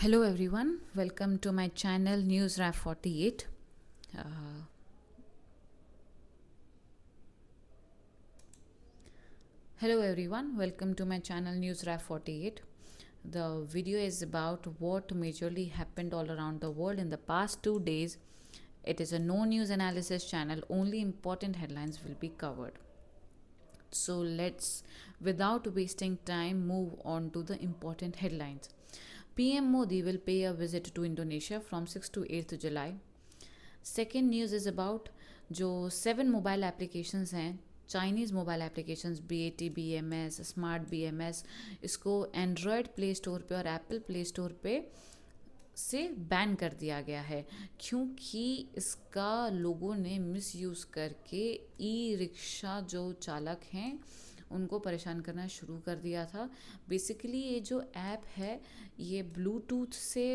Hello everyone, welcome to my channel NewsRaf 48. Uh, Hello everyone, welcome to my channel NewsRaf 48. The video is about what majorly happened all around the world in the past 2 days. It is a no news analysis channel, only important headlines will be covered. So let's, without wasting time, move on to the important headlines. PM Modi will pay a visit to Indonesia from 6th to 8th July. Second news is about जो 7 mobile applications हैं, Chinese mobile applications BAT BMS smart BMS, इसको Android play store पे और Apple play store पे से ban कर दिया गया है, क्योंकि इसका लोगों ने मिसयूज़ करके ई रिक्शा जो चालक हैं उनको परेशान करना शुरू कर दिया था. बेसिकली ये जो ऐप है ये ब्लूटूथ से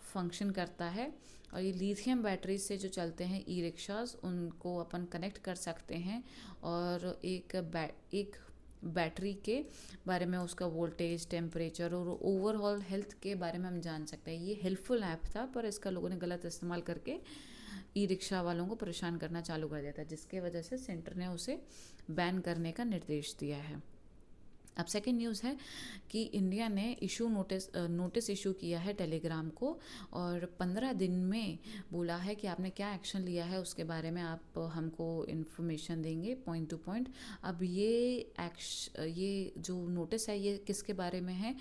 फंक्शन करता है और ये लिथियम बैटरी से जो चलते हैं ई रिक्शाज उनको अपन कनेक्ट कर सकते हैं और एक बैटरी के बारे में, उसका वोल्टेज, टेम्परेचर और ओवरऑल हेल्थ के बारे में हम जान सकते हैं. ये हेल्पफुल ऐप था, पर इसका लोगों ने गलत इस्तेमाल करके ई रिक्शा वालों को परेशान करना चालू कर दिया था, जिसके वजह से सेंटर ने उसे बैन करने का निर्देश दिया है. अब सेकेंड न्यूज़ है कि इंडिया ने नोटिस इशू किया है टेलीग्राम को और 15 दिन में बोला है कि आपने क्या एक्शन लिया है उसके बारे में आप हमको इन्फॉर्मेशन देंगे पॉइंट टू पॉइंट. अब ये जो नोटिस है ये किसके बारे में है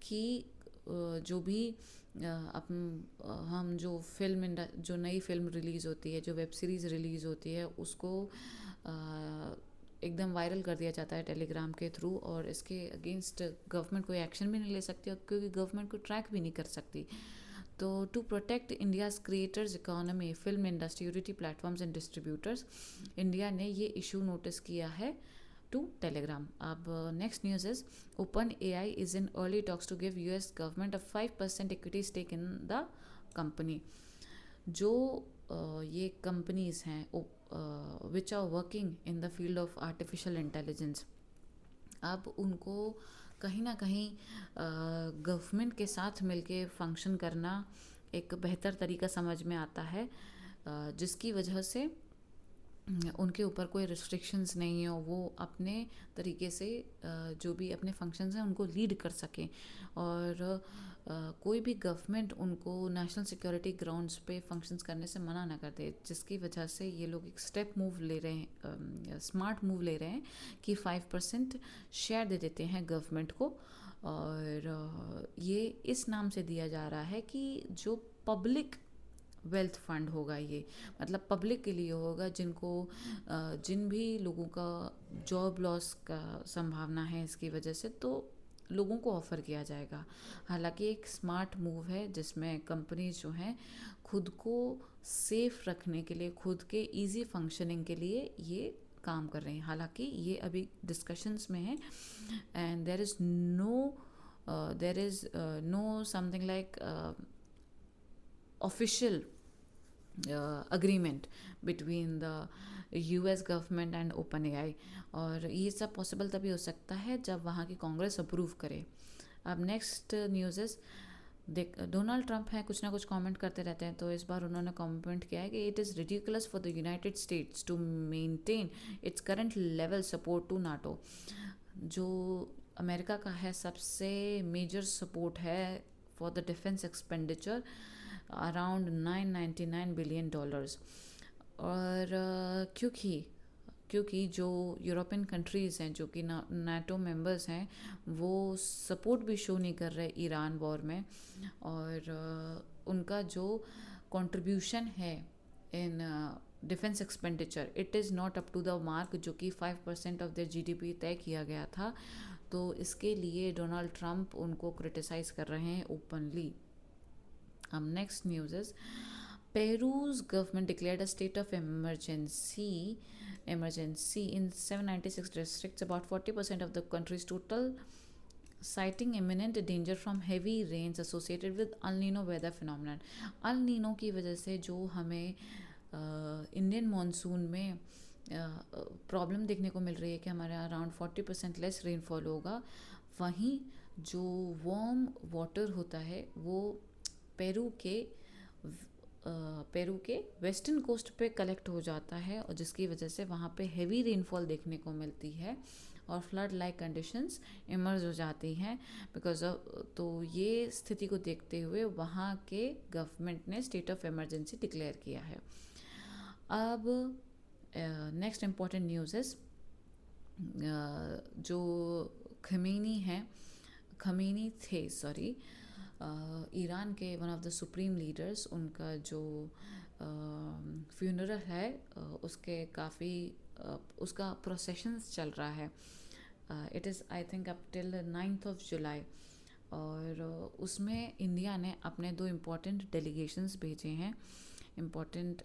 कि जो भी हम जो नई फिल्म रिलीज़ होती है, जो वेब सीरीज़ रिलीज़ होती है, उसको एकदम वायरल कर दिया जाता है टेलीग्राम के थ्रू और इसके अगेंस्ट गवर्नमेंट कोई एक्शन भी नहीं ले सकती और क्योंकि गवर्नमेंट को ट्रैक भी नहीं कर सकती. तो to protect India's creators economy, film industry, utility platforms and distributors, India ने ये इशू नोटिस किया है टू टेलीग्राम. अब next news is OpenAI is in early talks to give US government a 5% equity stake in the company. जो ये companies हैं which are working in the field of artificial intelligence, अब उनको कहीं ना कहीं गवर्नमेंट के साथ मिलके फंक्शन करना एक बेहतर तरीका समझ में आता है, जिसकी वजह से उनके ऊपर कोई रिस्ट्रिक्शंस नहीं हो, वो अपने तरीके से जो भी अपने फंक्शंस हैं उनको लीड कर सकें और कोई भी गवर्नमेंट उनको नेशनल सिक्योरिटी ग्राउंड्स पे फंक्शंस करने से मना ना कर दे, जिसकी वजह से ये लोग एक स्टेप मूव ले रहे हैं, स्मार्ट मूव ले रहे हैं कि 5% शेयर दे देते हैं गवर्नमेंट को. और ये इस नाम से दिया जा रहा है कि जो पब्लिक वेल्थ फंड होगा, ये मतलब पब्लिक के लिए होगा जिन भी लोगों का जॉब लॉस का संभावना है इसकी वजह से, तो लोगों को ऑफ़र किया जाएगा. हालांकि एक स्मार्ट मूव है जिसमें कंपनीज जो हैं खुद को सेफ रखने के लिए, खुद के इजी फंक्शनिंग के लिए ये काम कर रहे हैं. हालांकि ये अभी डिस्कशंस में है and there is know something like official agreement between the US government and OpenAI, और ये सब पॉसिबल तभी हो सकता है जब वहाँ की कांग्रेस अप्रूव करे. अब next news is Donald Trump हैं, कुछ ना कुछ कमेंट करते रहते हैं, तो इस बार उन्होंने कमेंट किया है कि it is ridiculous for the United States to maintain its current level support to NATO. जो अमेरिका का है सबसे मेजर सपोर्ट है for the defence expenditure around $999 billion. और क्योंकि जो यूरोपियन कंट्रीज़ हैं जो कि नाटो मेंबर्स हैं वो सपोर्ट भी शो नहीं कर रहे ईरान वॉर में, और उनका जो कंट्रीब्यूशन है in defence expenditure it is not up to the mark, जो कि 5% ऑफ देयर GDP तय किया गया था. तो इसके लिए डोनाल्ड ट्रंप उनको क्रिटिसाइज़ कर रहे हैं openly. Next news is Peru's government declared a state of emergency in 796 districts, about 40% of the country's total, citing imminent danger from heavy rains associated with El Nino weather phenomenon. El Nino की वजह से जो हमें Indian monsoon में problem देखने को मिल रही है कि हमारे अराउंड 40% लेस रेनफॉल होगा, वहीं जो वार्म वाटर होता है वो पेरू के पेरू के वेस्टर्न कोस्ट पे कलेक्ट हो जाता है, और जिसकी वजह से वहाँ पे हेवी रेनफॉल देखने को मिलती है और फ्लड लाइक कंडीशंस इमर्ज हो जाती हैं बिकॉज ऑफ। तो ये स्थिति को देखते हुए वहाँ के गवर्नमेंट ने स्टेट ऑफ इमरजेंसी डिक्लेयर किया है। अब नेक्स्ट इम्पॉर्टेंट न्यूज़ इज़ जो खमीनी थे, सॉरी, ईरान के one of the supreme leaders, उनका जो फ्यूनरल है उसके काफ़ी उसका प्रोसेशंस चल रहा है। It is I think up till 9th of July, और उसमें इंडिया ने अपने 2 इम्पॉर्टेंट डेलीगेशंस भेजे हैं, इम्पॉर्टेंट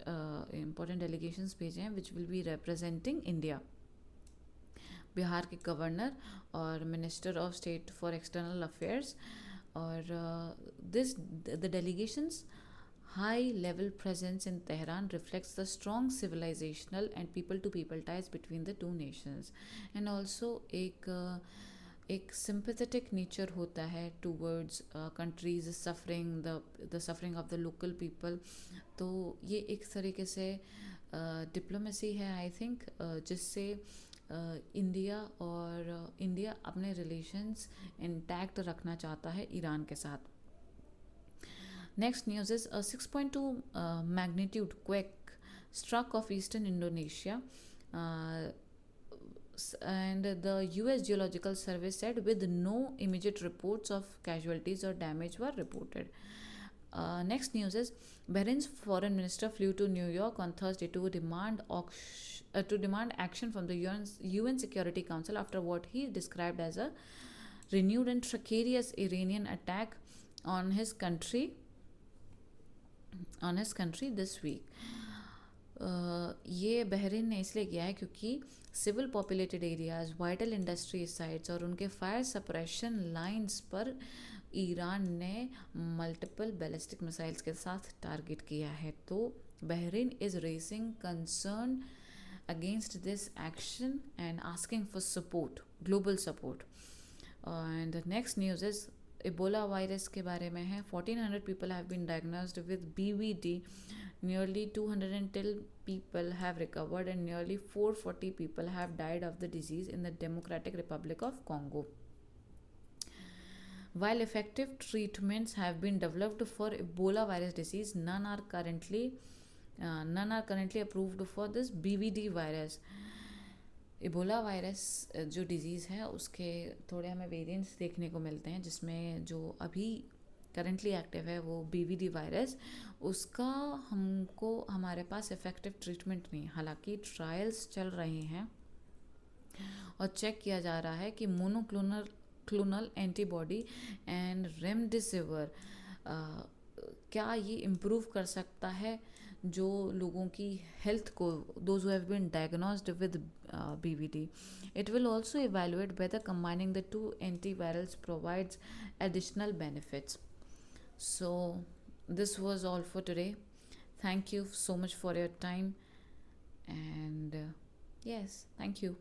डेलीगेशंस भेजे हैं which will be representing India. Bihar के गवर्नर और minister of state for external affairs, और the delegation's high level presence in Tehran reflects the strong civilizational and people to people ties between the two nations, and also एक sympathetic nature होता है towards countries suffering, the suffering of the local people। तो ये एक तरीके से diplomacy है I think, जिससे इंडिया अपने रिलेशंस इंटैक्ट रखना चाहता है ईरान के साथ। Next news is 6.2 magnitude quake struck of eastern Indonesia, and the US Geological Survey said with no immediate reports of casualties or damage were reported. Next news is Bahrain's foreign minister flew to New York on Thursday to demand action from the UN Security Council after what he described as a renewed and treacherous Iranian attack on his country this week. ये Bahrain ने इसलिए किया है क्योंकि civil populated areas, vital industry sites और उनके fire suppression lines पर Iran ने मल्टीपल बैलिस्टिक मिसाइल्स के साथ टारगेट किया है। तो Bahrain is raising concern against this action and asking for support, global support. And next news is Ebola virus के बारे में है। 1400 people have been diagnosed with BVD, nearly 210 people have recovered, and nearly 440 people have died of the disease in the Democratic Republic of Congo. While effective treatments have been developed for Ebola virus disease, none are currently approved for this BVD virus. Ebola virus जो disease है उसके थोड़े हमें variants देखने को मिलते हैं, जिसमें जो अभी करेंटली एक्टिव है वो BVD वायरस, उसका हमारे पास इफ़ेक्टिव ट्रीटमेंट नहीं। हालांकि ट्रायल्स चल रहे हैं और चेक किया जा रहा है कि मोनोक्लोनल एंटीबॉडी एंड रेमडेसिविर क्या ये इम्प्रूव कर सकता है जो लोगों की हेल्थ को, those who have been diagnosed with BVD. It will also evaluate whether combining the two antivirals provides additional benefits. So this was all for today. Thank you so much for your time, and yes, thank you.